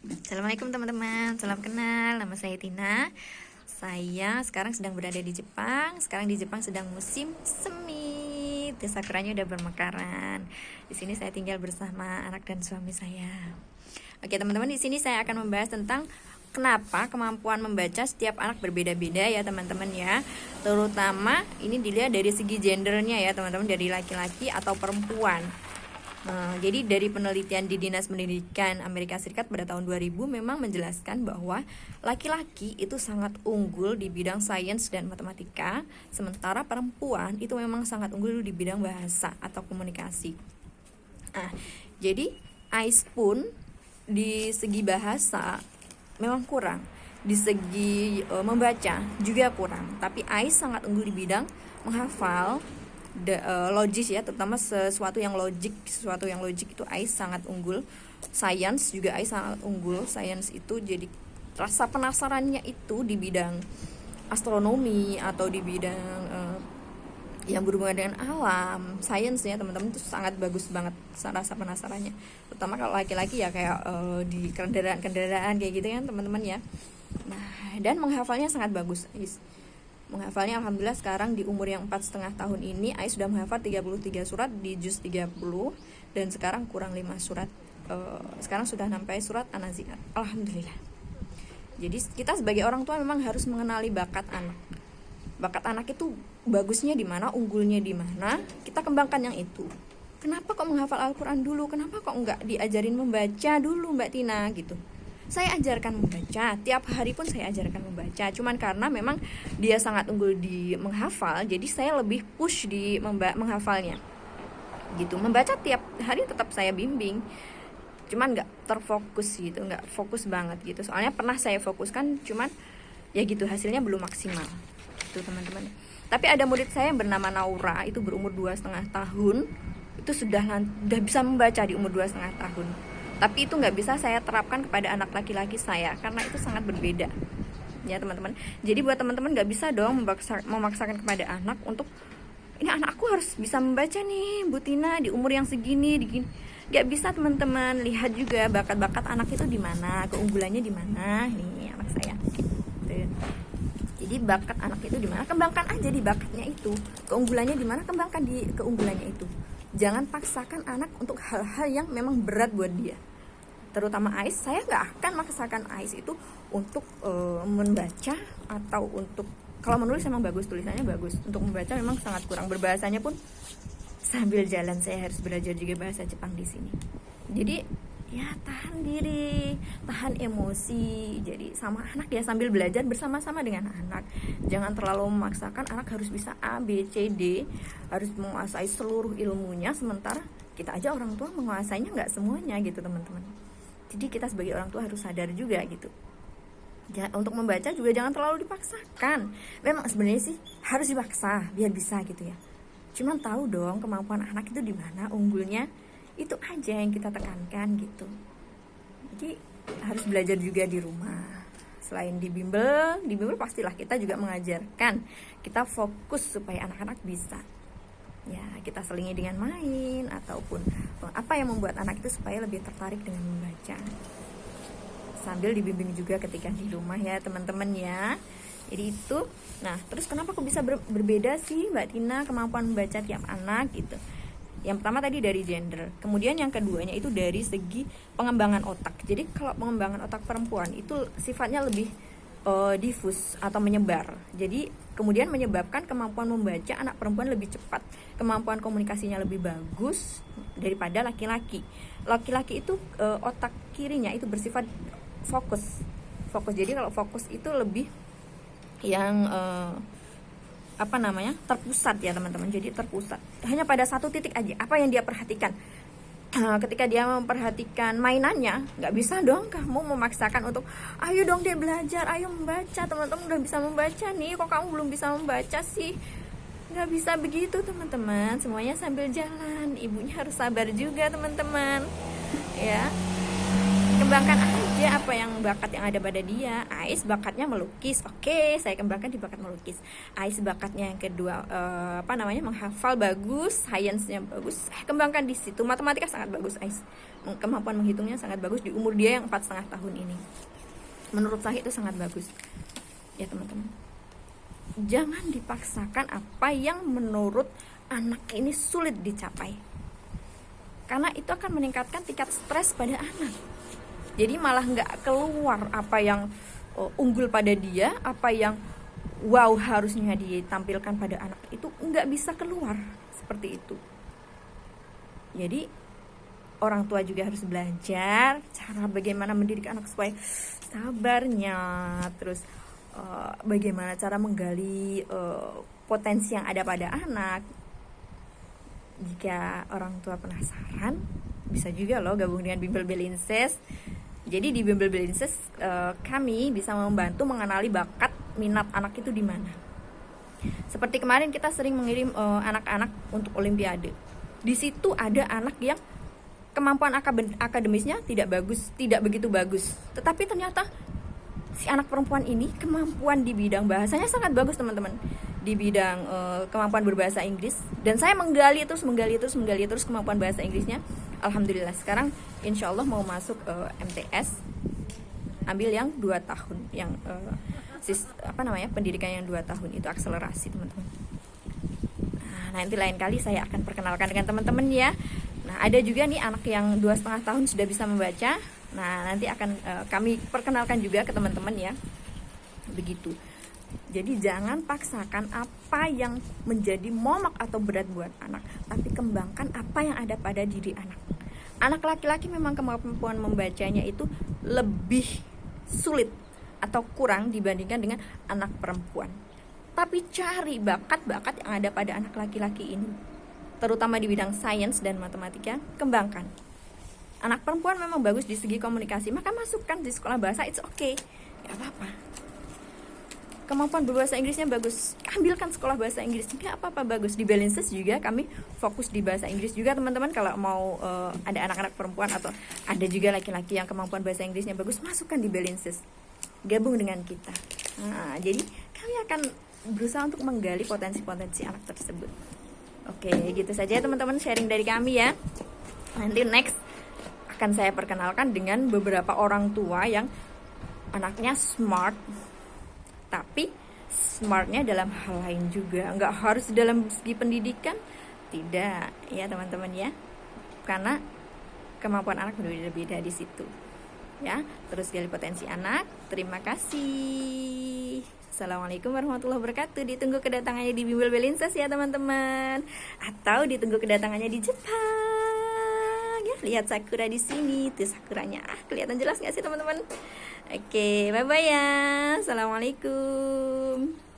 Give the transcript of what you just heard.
Assalamualaikum teman-teman, salam kenal, nama saya Tina. Saya sekarang sedang berada di Jepang. Sekarang di Jepang sedang musim semi, sakuranya udah bermekaran. Di sini saya tinggal bersama anak dan suami saya. Oke teman-teman, di sini saya akan membahas tentang kenapa kemampuan membaca setiap anak berbeda-beda ya teman-teman ya. Terutama ini dilihat dari segi gendernya ya teman-teman, dari laki-laki atau perempuan. Jadi dari penelitian di Dinas Pendidikan Amerika Serikat pada tahun 2000 memang menjelaskan bahwa laki-laki itu sangat unggul di bidang sains dan matematika, sementara perempuan itu memang sangat unggul di bidang bahasa atau komunikasi. Jadi Ais pun di segi bahasa memang kurang, di segi membaca juga kurang, tapi Ais sangat unggul di bidang menghafal, logis ya, terutama sesuatu yang logik itu Ais sangat unggul. Sains juga Ais sangat unggul. Sains itu jadi rasa penasarannya itu di bidang astronomi atau di bidang yang berhubungan dengan alam, sains ya teman-teman, itu sangat bagus banget rasa penasarannya. Terutama kalau laki-laki ya kayak di kendaraan kayak gitu kan teman-teman ya. Nah, dan menghafalnya sangat bagus Ais. Menghafalnya alhamdulillah sekarang di umur yang 4,5 tahun ini Ais sudah menghafal 33 surat di juz 30, dan sekarang kurang 5 surat. Sekarang sudah sampai surat An-Nazi'at. Alhamdulillah. Jadi kita sebagai orang tua memang harus mengenali bakat anak. Bakat anak itu bagusnya di mana, unggulnya di mana, kita kembangkan yang itu. Kenapa kok menghafal Al-Qur'an dulu? Kenapa kok enggak diajarin membaca dulu Mbak Tina gitu? Saya ajarkan membaca, tiap hari pun saya ajarkan membaca. Cuman karena memang dia sangat unggul di menghafal, jadi saya lebih push di menghafalnya gitu. Membaca tiap hari tetap saya bimbing, cuman nggak terfokus gitu, nggak fokus banget gitu. Soalnya pernah saya fokuskan, cuman ya gitu hasilnya belum maksimal gitu teman-teman. Tapi ada murid saya yang bernama Naura, itu berumur 2,5 tahun, itu sudah bisa membaca di umur 2,5 tahun. Tapi itu nggak bisa saya terapkan kepada anak laki-laki saya, karena itu sangat berbeda ya teman-teman. Jadi buat teman-teman nggak bisa dong memaksakan kepada anak untuk, ini anak aku harus bisa membaca nih Bu Tina di umur yang segini, nggak bisa teman-teman. Lihat juga bakat-bakat anak itu di mana, keunggulannya di mana. Nih anak saya tuh. Jadi bakat anak itu di mana, kembangkan aja di bakatnya itu. Keunggulannya di mana, kembangkan di keunggulannya itu. Jangan paksakan anak untuk hal-hal yang memang berat buat dia. Terutama Ais, saya nggak akan maksakan Ais itu untuk membaca atau untuk, kalau menulis memang bagus, tulisannya bagus. Untuk membaca memang sangat kurang. Berbahasanya pun sambil jalan saya harus belajar juga bahasa Jepang di sini. Jadi ya tahan diri, tahan emosi. Jadi sama anak ya, sambil belajar bersama-sama dengan anak. Jangan terlalu memaksakan anak harus bisa A, B, C, D, harus menguasai seluruh ilmunya, sementara kita aja orang tua menguasainya nggak semuanya gitu teman-teman. Jadi kita sebagai orang tua harus sadar juga gitu. Untuk membaca juga jangan terlalu dipaksakan. Memang sebenarnya sih harus dipaksa biar bisa gitu ya. Cuman tahu dong kemampuan anak itu di mana, unggulnya itu aja yang kita tekankan gitu. Jadi harus belajar juga di rumah. Selain di bimbel pastilah kita juga mengajarkan. Kita fokus supaya anak-anak bisa. Ya, kita selingi dengan main ataupun apa yang membuat anak itu supaya lebih tertarik dengan membaca. Sambil dibimbing juga ketika di rumah ya teman-teman ya. Jadi itu. Nah, terus kenapa kok bisa berbeda sih Mbak Tina kemampuan membaca tiap anak gitu? Yang pertama tadi dari gender. Kemudian yang keduanya itu dari segi pengembangan otak. Jadi kalau pengembangan otak perempuan itu sifatnya lebih difus atau menyebar. Jadi kemudian menyebabkan kemampuan membaca anak perempuan lebih cepat, kemampuan komunikasinya lebih bagus daripada laki-laki. Laki-laki itu otak kirinya itu bersifat fokus. Jadi kalau fokus itu lebih yang terpusat ya teman-teman. Jadi terpusat hanya pada satu titik aja, apa yang dia perhatikan. Ketika dia memperhatikan mainannya, nggak bisa dong kamu memaksakan untuk ayo dong dia belajar, ayo membaca. Teman-teman udah bisa membaca nih, kok kamu belum bisa membaca sih? Nggak bisa begitu teman-teman, semuanya sambil jalan. Ibunya harus sabar juga teman-teman ya. Kembangkan aja apa yang bakat yang ada pada dia. Ais bakatnya melukis, oke, saya kembangkan di bakat melukis. Ais bakatnya yang kedua menghafal bagus, sainsnya bagus, saya kembangkan di situ. Matematika sangat bagus Ais, kemampuan menghitungnya sangat bagus di umur dia yang 4,5 tahun ini. Menurut saya itu sangat bagus ya teman-teman. Jangan dipaksakan apa yang menurut anak ini sulit dicapai, karena itu akan meningkatkan tingkat stres pada anak. Jadi malah nggak keluar apa yang unggul pada dia, apa yang wow harusnya ditampilkan pada anak, itu nggak bisa keluar seperti itu. Jadi orang tua juga harus belajar cara bagaimana mendidik anak supaya sabarnya, terus bagaimana cara menggali potensi yang ada pada anak. Jika orang tua penasaran, bisa juga loh gabung dengan Bimbel Belinses. Jadi di Bimbel Belinses kami bisa membantu mengenali bakat minat anak itu di mana. Seperti kemarin kita sering mengirim anak-anak untuk olimpiade. Di situ ada anak yang kemampuan akademisnya tidak begitu bagus, tetapi ternyata si anak perempuan ini kemampuan di bidang bahasanya sangat bagus teman-teman, di bidang kemampuan berbahasa Inggris. Dan saya menggali terus kemampuan bahasa Inggrisnya. Alhamdulillah sekarang insya Allah mau masuk MTS, ambil yang 2 tahun, yang pendidikan yang 2 tahun itu akselerasi teman-teman. Nah, nanti lain kali saya akan perkenalkan dengan teman-teman ya. Nah, ada juga nih anak yang 2,5 tahun sudah bisa membaca. Nah, nanti akan kami perkenalkan juga ke teman-teman ya. Begitu. Jadi jangan paksakan apa yang menjadi momok atau berat buat anak, tapi kembangkan apa yang ada pada diri anak. Anak laki-laki memang kemampuan membacanya itu lebih sulit atau kurang dibandingkan dengan anak perempuan. Tapi cari bakat-bakat yang ada pada anak laki-laki ini, terutama di bidang sains dan matematika, kembangkan. Anak perempuan memang bagus di segi komunikasi, maka masukkan di sekolah bahasa, it's okay, gak apa-apa. Kemampuan berbahasa Inggrisnya bagus, ambilkan sekolah bahasa Inggris, gak apa-apa, bagus. Di Belinses juga kami fokus di bahasa Inggris juga teman-teman. Kalau mau ada anak-anak perempuan atau ada juga laki-laki yang kemampuan bahasa Inggrisnya bagus, masukkan di Belinses, gabung dengan kita. Nah, jadi kami akan berusaha untuk menggali potensi-potensi anak tersebut. Oke, gitu saja teman-teman sharing dari kami ya. Nanti next akan saya perkenalkan dengan beberapa orang tua yang anaknya smart, tapi smartnya dalam hal lain juga, nggak harus dalam segi pendidikan, tidak ya teman-teman ya, karena kemampuan anak berbeda-beda di situ ya. Terus gali potensi anak. Terima kasih. Assalamualaikum warahmatullahi wabarakatuh. Ditunggu kedatangannya di Bimbel Belinses ya teman-teman, atau ditunggu kedatangannya di Jepang ya. Lihat sakura di sini, tuh sakuranya. Kelihatan jelas nggak sih teman-teman? Oke, bye bye ya. Assalamualaikum.